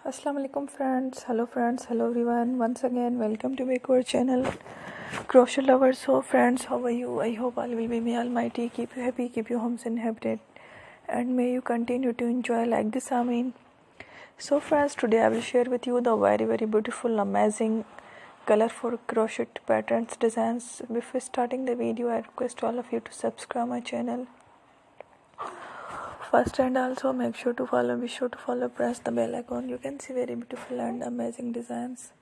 Assalamu alaikum friends, hello everyone. Once again, welcome to back our channel, Crochet Lovers. So friends, how are you? I hope all will be may Almighty keep you happy, keep your homes inhabited, and may you continue to enjoy like this. Amin. So friends, today I will share with you the very beautiful, amazing, colorful crochet patterns designs. Before starting the video, I request all of you to subscribe my channel first, and also be sure to follow, press the bell icon. You can see very beautiful and amazing designs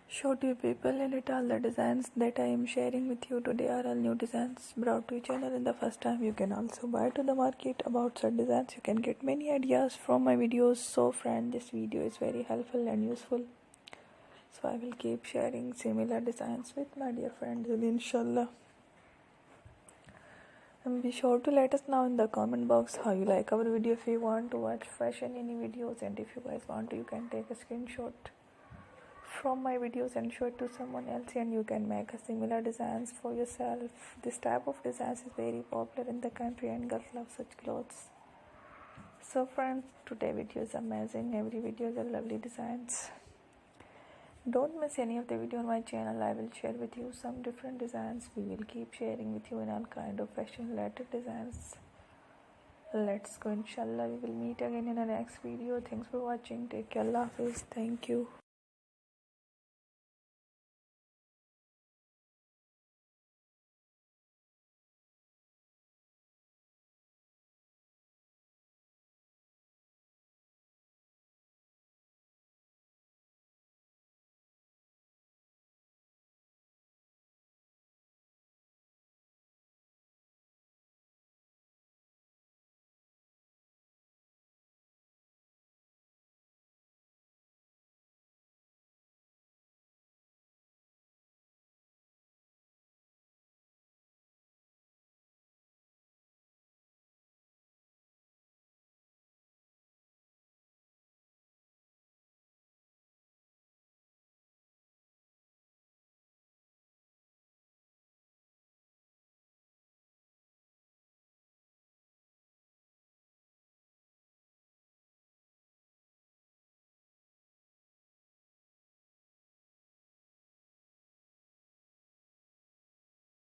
show to you people in it. All the designs that I am sharing with you today are all new designs brought to your channel in the first time. You can also buy to the market about such designs. You can get many ideas from my videos. So friend, this video is very helpful and useful, so I will keep sharing similar designs with my dear friends, inshallah. And be sure to let us know in the comment box how you like our video. If you want to watch fashion any videos, and if you guys want to, you can take a screenshot from my videos and show it to someone else, and you can make a similar designs for yourself. This type of designs is very popular in the country and girls love such clothes. So friends, today video is amazing. Every video is a lovely designs. Don't miss any of the video on my channel. I will share with you some different designs. We will keep sharing with you in all kind of fashion related designs. Let's go, inshallah. We will meet again in the next video. Thanks for watching. Take care. Allah Hafiz. Thank you.